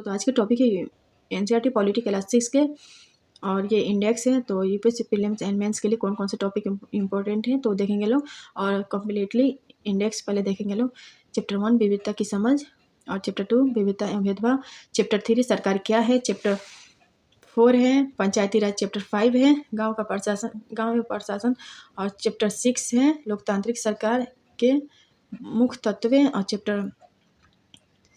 तो आज के टॉपिक है एनसीईआरटी पॉलिटी क्लास 6 के, और ये इंडेक्स है। तो यूपीएससी प्रीलिम्स एंड मेंस के लिए कौन कौन से टॉपिक इंपॉर्टेंट हैं तो देखेंगे लोग, और कम्प्लीटली इंडेक्स पहले देखेंगे लोग। चैप्टर 1 विविधता की समझ, और चैप्टर 2 विविधता एवं भेदभाव, चैप्टर 3 सरकार क्या है, चैप्टर 4 है पंचायती राज, चैप्टर 5 है गाँव में प्रशासन, और चैप्टर 6 है लोकतांत्रिक सरकार के मुख्य तत्व, और चैप्टर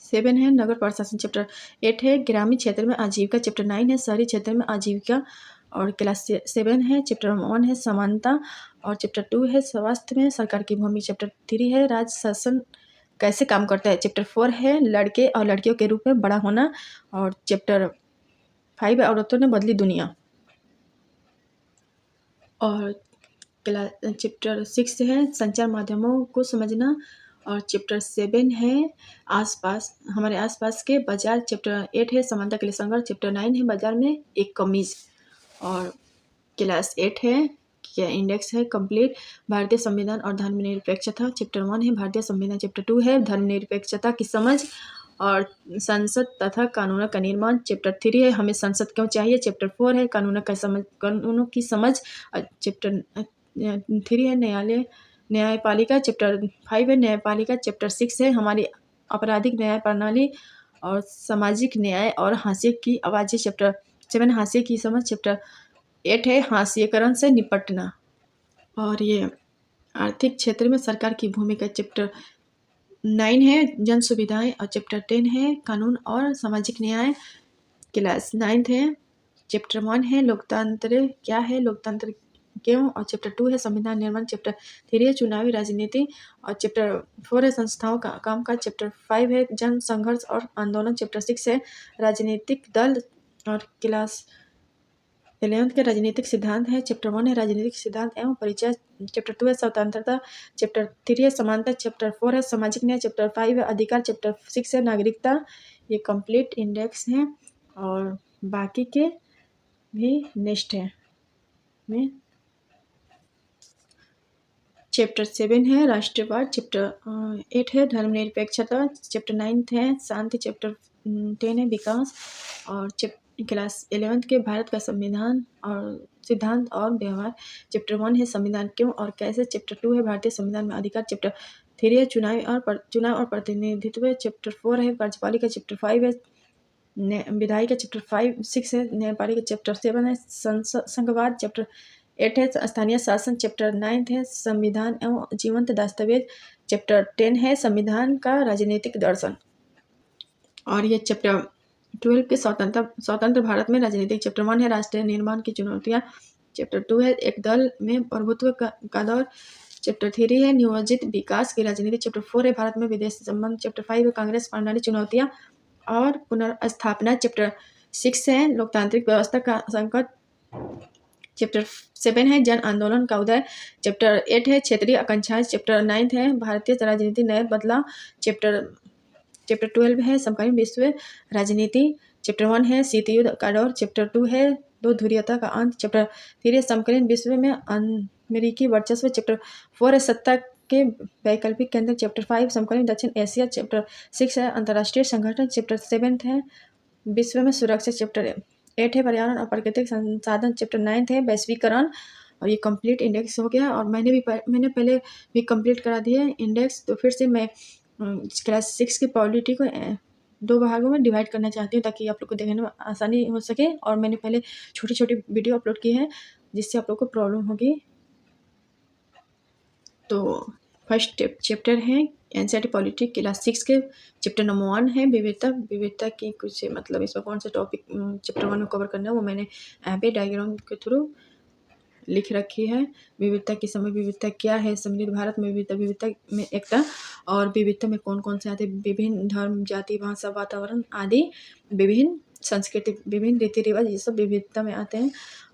7 है नगर प्रशासन, चैप्टर 8 है ग्रामीण क्षेत्र में आजीविका, चैप्टर 9 है शहरी क्षेत्र में आजीविका, और क्लास 7 है चैप्टर 1 है समानता, और चैप्टर 2 है स्वास्थ्य में सरकार की भूमिका, चैप्टर 3 है राज्य शासन कैसे काम करता है, चैप्टर 4 है लड़के और लड़कियों के रूप में बड़ा होना, और चैप्टर 5 है औरतों ने बदली दुनिया, और चैप्टर 6 है संचार माध्यमों को समझना, और चैप्टर 7 है हमारे आसपास के बाजार, चैप्टर 8 है समानता के लिए संघर्ष, चैप्टर 9 है बाजार में एक कमीज, और क्लास 8 है क्या इंडेक्स है कंप्लीट भारतीय संविधान और धर्मनिरपेक्षता, चैप्टर 1 है भारतीय संविधान, चैप्टर 2 है धर्मनिरपेक्षता की समझ और संसद तथा कानूनों का निर्माण, चैप्टर 3 है हमें संसद क्यों चाहिए, चैप्टर 4 है कानूनों की समझ, चैप्टर 3 है न्यायपालिका, चैप्टर 5 है न्यायपालिका, चैप्टर 6 है हमारी आपराधिक न्याय प्रणाली और सामाजिक न्याय और हाशिए की आवाज़ें, चैप्टर 7 हाशिए की समझ, चैप्टर 8 है हाशिएकरण से निपटना, और ये आर्थिक क्षेत्र में सरकार की भूमिका, चैप्टर 9 है जन सुविधाएं, और चैप्टर 10 है कानून और सामाजिक न्याय, क्लास 9 है चैप्टर 1 है लोकतंत्र क्या है, लोकतंत्र क्यों, और चैप्टर 2 है संविधान निर्माण, चैप्टर 3 है चुनावी राजनीति, और चैप्टर 4 है संस्थाओं का कामकाज, चैप्टर 5 है जन संघर्ष और आंदोलन, चैप्टर 6 है राजनीतिक दल, और क्लास 11 के राजनीतिक सिद्धांत है, चैप्टर 1 है राजनीतिक सिद्धांत एवं परिचय, चैप्टर 2 है स्वतंत्रता, चैप्टर 3 है समानता, चैप्टर 4 है सामाजिक न्याय, चैप्टर 5 है अधिकार, चैप्टर 6 है नागरिकता। ये कंप्लीट इंडेक्स हैं, और बाकी के भी नेक्स्ट है में चैप्टर 7 है राष्ट्रवाद, चैप्टर 8 है धर्मनिरपेक्षता, चैप्टर 9 है शांति, चैप्टर 10 है विकास, और क्लास 11 के भारत का संविधान और सिद्धांत और व्यवहार, चैप्टर 1 है संविधान क्यों और कैसे, चैप्टर 2 है भारतीय संविधान में अधिकार, चैप्टर 3 है चुनाव और प्रतिनिधित्व, चैप्टर 4 है कार्यपालिका, चैप्टर 5 है विधायिका, चैप्टर 6 है न्यायपालिका, चैप्टर 7 है संघवाद, चैप्टर 8 है स्थानीय शासन, चैप्टर 9 है संविधान एवं जीवंत दस्तावेज, चैप्टर 10 है संविधान का राजनीतिक दर्शन, और ये चैप्टर 12 के स्वतंत्र भारत में राजनीतिक, चैप्टर 1 है राष्ट्रीय निर्माण की चुनौतियाँ, चैप्टर 2 है एक दल में प्रभुत्व का दौर, चैप्टर 3 है नियोजित विकास की राजनीति, चैप्टर 4 है भारत में विदेश संबंध, चैप्टर 5 है कांग्रेस प्रणाली चुनौतियाँ और पुनर्स्थापना, चैप्टर 6 है लोकतांत्रिक व्यवस्था का संकट, चैप्टर 7 है जन आंदोलन का उदय, चैप्टर 8 है क्षेत्रीय आकांक्षाएं, चैप्टर 9 है भारतीय राजनीति नए बदलाव, चैप्टर 12 है समकालीन विश्व राजनीति, चैप्टर 1 है शीत युद्ध का दौर, चैप्टर 2 है दो ध्रुवीयता का अंत, चैप्टर 3 है समकालीन विश्व में अमेरिकी वर्चस्व, चैप्टर 4 है सत्ता के वैकल्पिक केंद्र, चैप्टर 5 समकालीन दक्षिण एशिया, चैप्टर 6 है अंतर्राष्ट्रीय संगठन, चैप्टर 7 है विश्व में सुरक्षा, चैप्टर 8 है पर्यावरण और प्राकृतिक संसाधन, चैप्टर 9 है वैश्वीकरण, और ये कंप्लीट इंडेक्स हो गया। और मैंने पहले भी कंप्लीट करा दिया इंडेक्स, तो फिर से मैं क्लास 6 की पॉलिटी को 2 भागों में डिवाइड करना चाहती हूँ ताकि आप लोग को देखने में आसानी हो सके, और मैंने पहले छोटी छोटी वीडियो अपलोड की है जिससे आप लोग को प्रॉब्लम होगी। तो फर्स्ट चैप्टर है एनसीईआरटी पॉलिटी क्लास 6 के, चैप्टर नंबर 1 है विविधता की कुछ मतलब इसमें कौन से टॉपिक चैप्टर 1 में कवर करना है वो मैंने यहाँ पे डायग्राम के थ्रू लिख रखी है। विविधता की समय, विविधता क्या है, समृद्ध भारत में विविधता में एकता, और विविधता में कौन कौन से आते हैं, विभिन्न धर्म जाति भाषा वातावरण आदि, विभिन्न संस्कृति विभिन्न रीति रिवाज, ये सब विविधता में आते हैं।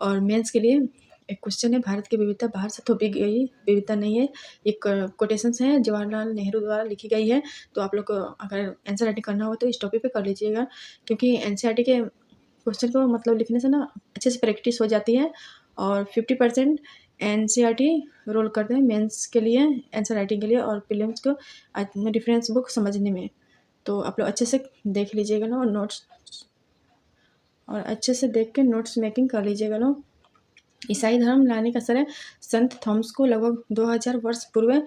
और मेंस के लिए एक क्वेश्चन है भारत की विविधता बाहर से थोपी गई विविधता नहीं है, एक कोटेशन है जवाहरलाल नेहरू द्वारा लिखी गई है। तो आप लोग को अगर आंसर राइटिंग करना हो तो इस टॉपिक पे कर लीजिएगा, क्योंकि एनसीईआरटी के क्वेश्चन को मतलब लिखने से ना अच्छे से प्रैक्टिस हो जाती है, और 50% एनसीईआरटी रोल करते हैं मेंस के लिए आंसर राइटिंग के लिए, और प्रीलिम्स को डिफरेंस बुक समझने में। तो आप लोग अच्छे से देख लीजिएगा ना, और नोट्स और अच्छे से देख के नोट्स मेकिंग कर लीजिएगा लोग। ईसाई धर्म लाने का श्रेय संत थॉमस को लगभग 2000 वर्ष पूर्व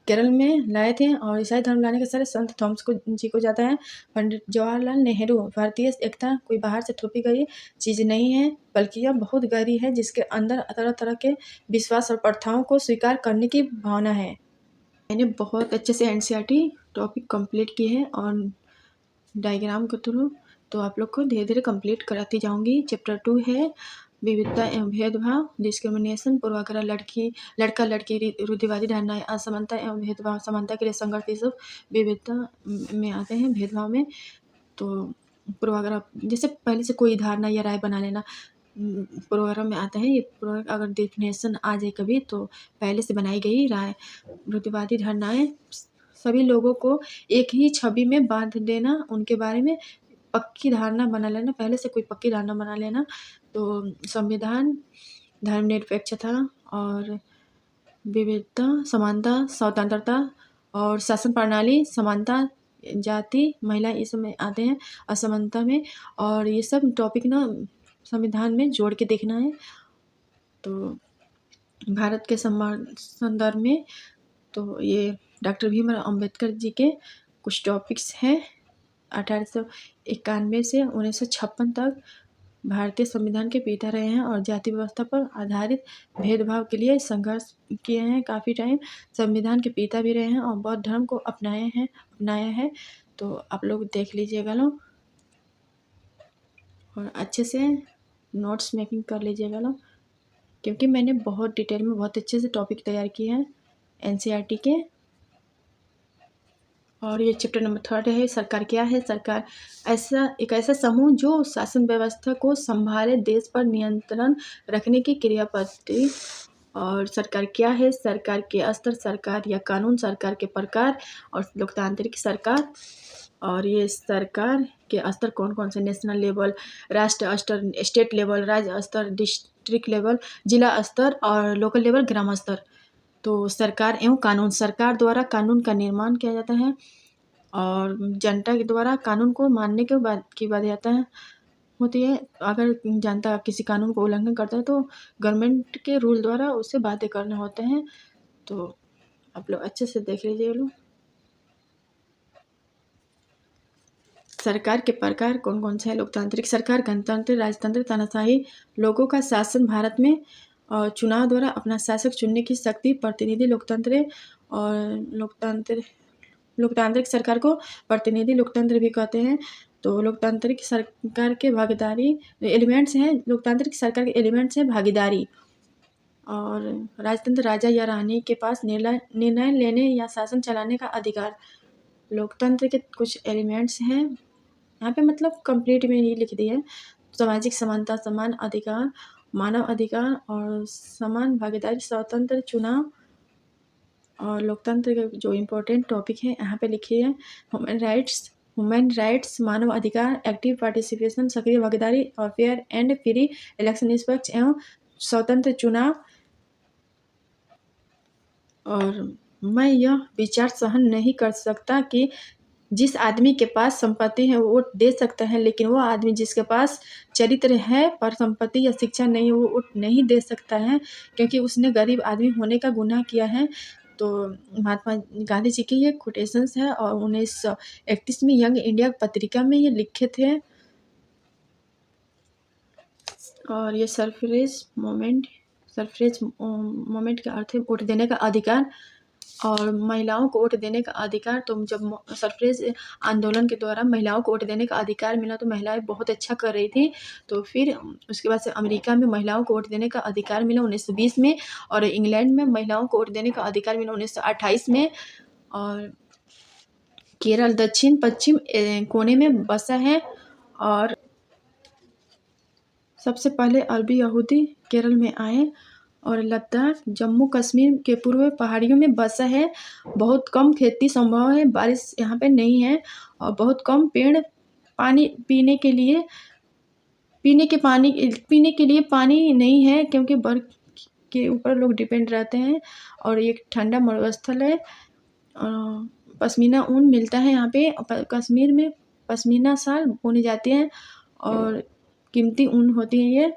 केरल में लाए थे। और ईसाई धर्म लाने का श्रेय संत थॉमस को जी को जाता है। पंडित जवाहरलाल नेहरू, भारतीय एकता कोई बाहर से थोपी गई चीज़ नहीं है, बल्कि यह बहुत गहरी है, जिसके अंदर तरह तरह के विश्वास और प्रथाओं को स्वीकार करने की भावना है। मैंने बहुत अच्छे से एनसीईआरटी टॉपिक कंप्लीट की है और डायग्राम के थ्रू तो आप लोग को धीरे धीरे कंप्लीट कराती जाऊंगी। चैप्टर 2 है विविधता एवं भेदभाव, डिस्क्रिमिनेशन, पूर्वाग्रह, लड़का लड़की, रूढ़िवादी धारणाएं, असमानता एवं भेदभाव, समानता के लिए संघर्ष, ये सब विविधता में आते हैं। भेदभाव में तो पूर्वाग्रह, जैसे पहले से कोई धारणा या राय बना लेना पूर्वाग्रह में आता है। ये पूर्वाग्रह अगर डेफिनेशन आ जाए कभी तो पहले से बनाई गई राय। रूढ़िवादी धारणाएं, सभी लोगों को एक ही छवि में बांध देना, उनके बारे में पक्की धारणा बना लेना, पहले से कोई पक्की धारणा बना लेना। तो संविधान धर्मनिरपेक्षता और विविधता, समानता, स्वतंत्रता और शासन प्रणाली, समानता, जाति, महिला, ये सब में आते हैं असमानता में। और ये सब टॉपिक ना संविधान में जोड़ के देखना है। तो भारत के संदर्भ में तो ये डॉक्टर भीमराव अंबेडकर जी के कुछ टॉपिक्स हैं। 1891 से 1956 तक भारतीय संविधान के पिता रहे हैं और जाति व्यवस्था पर आधारित भेदभाव के लिए संघर्ष किए हैं काफ़ी टाइम। संविधान के पिता भी रहे हैं और बौद्ध धर्म को अपनाया है। तो आप लोग देख लीजिएगा लोग और अच्छे से नोट्स मेकिंग कर लीजिएगा लोग, क्योंकि मैंने बहुत डिटेल में बहुत अच्छे से टॉपिक तैयार किए हैं एनसीईआरटी के। और ये चैप्टर नंबर 3 है सरकार क्या है। सरकार एक ऐसा समूह जो शासन व्यवस्था को संभाले, देश पर नियंत्रण रखने की क्रियापद्धति। और सरकार क्या है, सरकार के स्तर, सरकार या कानून, सरकार के प्रकार और लोकतांत्रिक सरकार। और ये सरकार के स्तर कौन कौन से, नेशनल लेवल, राष्ट्र स्तर, स्टेट लेवल, राज्य स्तर, डिस्ट्रिक्ट लेवल, जिला स्तर और लोकल लेवल, ग्राम स्तर। तो सरकार एवं कानून, सरकार द्वारा कानून का निर्माण किया जाता है और जनता के द्वारा कानून को मानने के बाद की बाध्यता होती है। अगर जनता किसी कानून को उल्लंघन करता है तो गवर्नमेंट के रूल द्वारा उसे बाध्य करने होते हैं। तो आप लोग अच्छे से देख लीजिए लोग। सरकार के प्रकार कौन कौन से हैं। लोकतांत्रिक सरकार, गणतंत्र, राजतंत्र, तानाशाही, लोगों का शासन भारत में और चुनाव द्वारा अपना शासक चुनने की शक्ति, प्रतिनिधि लोकतंत्र। और लोकतांत्रिक सरकार को प्रतिनिधि लोकतंत्र भी कहते हैं। तो लोकतांत्रिक सरकार के भागीदारी एलिमेंट्स हैं, लोकतांत्रिक सरकार के एलिमेंट्स हैं भागीदारी। और राजतंत्र, राजा या रानी के पास निर्णय लेने या शासन चलाने का अधिकार। लोकतंत्र के कुछ एलिमेंट्स हैं यहाँ पे, मतलब कंप्लीट में ही लिख दी है। सामाजिक समानता, समान अधिकार, मानव अधिकार और समान भागीदारी, स्वतंत्र चुनाव। और लोकतंत्र के जो इम्पोर्टेंट टॉपिक है यहाँ पे लिखी है। ह्यूमन राइट्स, मानव अधिकार, एक्टिव पार्टिसिपेशन, सक्रिय भागीदारी और फेयर एंड फ्री इलेक्शन, निष्पक्ष एवं स्वतंत्र चुनाव। और मैं यह विचार सहन नहीं कर सकता कि जिस आदमी के पास संपत्ति है वो वोट दे सकता है, लेकिन वो आदमी जिसके पास चरित्र है पर संपत्ति या शिक्षा नहीं, वो वोट नहीं दे सकता है, क्योंकि उसने गरीब आदमी होने का गुनाह किया है। तो महात्मा गांधी जी के ये कोटेशंस है और 1931 में यंग इंडिया पत्रिका में ये लिखे थे। और ये सफरेज मोमेंट का अर्थ है वोट देने का अधिकार और महिलाओं को वोट देने का अधिकार। तो जब सफरेज आंदोलन के द्वारा महिलाओं को वोट देने का अधिकार मिला तो महिलाएं बहुत अच्छा कर रही थी। तो फिर उसके बाद से अमेरिका में महिलाओं को वोट देने का अधिकार मिला 1920 में, और इंग्लैंड में महिलाओं को वोट देने का अधिकार मिला 1928 में। और केरल दक्षिण पश्चिम कोने में बसा है और सबसे पहले अरबी यहूदी केरल में आए। और लद्दाख जम्मू कश्मीर के पूर्व पहाड़ियों में बसा है। बहुत कम खेती संभव है, बारिश यहाँ पे नहीं है और बहुत कम पेड़, पानी पीने के लिए पानी नहीं है, क्योंकि बर्फ के ऊपर लोग डिपेंड रहते हैं। और एक ठंडा मरुस्थल है। पश्मीना ऊन मिलता है यहाँ पे। कश्मीर में पश्मीना शाल बुनी जाती है। और कीमती ऊन होती है ये।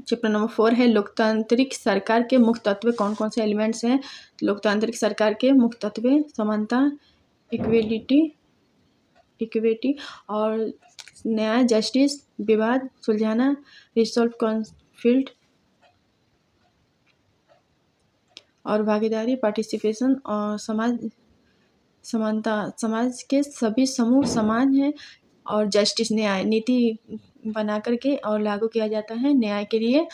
चैप्टर नंबर 4 है लोकतांत्रिक सरकार के मुख्य तत्व कौन कौन से एलिमेंट्स हैं। लोकतांत्रिक सरकार के मुख्य तत्व समानता, इक्विटी और न्याय, जस्टिस, विवाद सुलझाना, रिसॉल्व कॉन्फ्लिक्ट और भागीदारी, पार्टिसिपेशन और समानता, समाज के सभी समूह समान हैं और जस्टिस न्याय, नीति बना करके और लागू किया जाता है न्याय के लिए।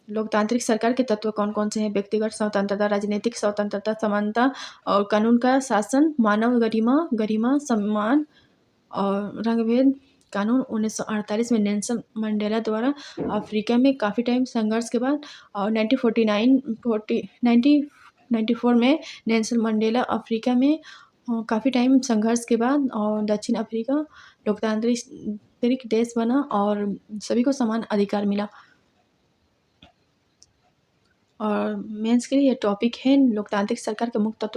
लोकतांत्रिक सरकार के तत्व कौन कौन से हैं। व्यक्तिगत स्वतंत्रता, राजनीतिक स्वतंत्रता, समानता और कानून का शासन, मानव गरिमा सम्मान और रंगभेद कानून। 1948 में नेल्सन मंडेला द्वारा अफ्रीका में काफ़ी टाइम संघर्ष के बाद और 1994 में नेल्सन मंडेला अफ्रीका में काफ़ी टाइम संघर्ष के बाद और दक्षिण अफ्रीका लोकतांत्रिक देश बना और सभी को समान अधिकार मिला। और मेंस के लिए ये टॉपिक है लोकतांत्रिक सरकार के मुख्य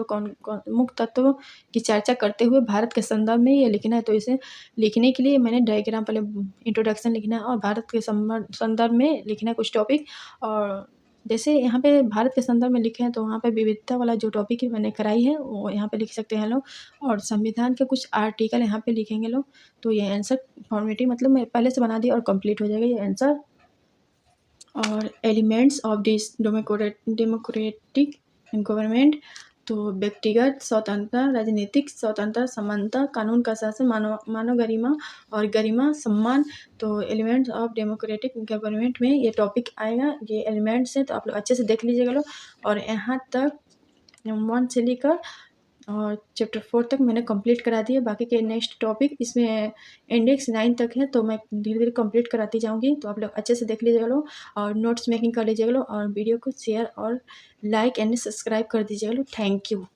तत्व की चर्चा करते हुए भारत के संदर्भ में ये लिखना है। तो इसे लिखने के लिए मैंने डायग्राम पहले इंट्रोडक्शन लिखना है और भारत के संदर्भ में लिखना है कुछ टॉपिक। और जैसे यहाँ पे भारत के संदर्भ में लिखे हैं तो वहाँ पे विविधता वाला जो टॉपिक है मैंने कराई है वो यहाँ पे लिख सकते हैं लोग। और संविधान के कुछ आर्टिकल यहाँ पे लिखेंगे लोग। तो ये आंसर फॉर्मेटिव मतलब मैं पहले से बना दिया और कंप्लीट हो जाएगा ये आंसर। और elements of this democratic government, तो व्यक्तिगत स्वतंत्रता, राजनीतिक स्वतंत्रता, समानता, कानून का शासन, मानव गरिमा और गरिमा सम्मान। तो एलिमेंट्स ऑफ डेमोक्रेटिक गवर्नमेंट में ये टॉपिक आएगा, ये एलिमेंट्स हैं तो आप लोग अच्छे से देख लीजिएगा लोग। और यहाँ तक 1 से लेकर और चैप्टर 4 तक मैंने कंप्लीट करा दिया। बाकी के नेक्स्ट टॉपिक इसमें इंडेक्स 9 तक है तो मैं धीरे धीरे कंप्लीट कराती जाऊंगी। तो आप लोग अच्छे से देख लीजिएगा लोग और नोट्स मेकिंग कर लीजिएगा लोग और वीडियो को शेयर और लाइक एंड सब्सक्राइब कर दीजिएगा लोग। Thank you.